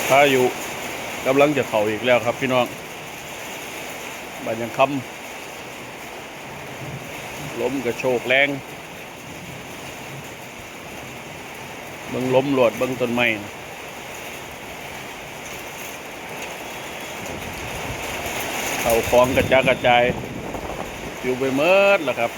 พายุกำลังจะเข้าอีกแล้วครับพี่น้องบานยังค่ำลมกระโชกแรงเบิ่งล้มหลวดเบิ่งต้นไม้เขาคลองกระจายอยู่ไปเมิดแล้วครับ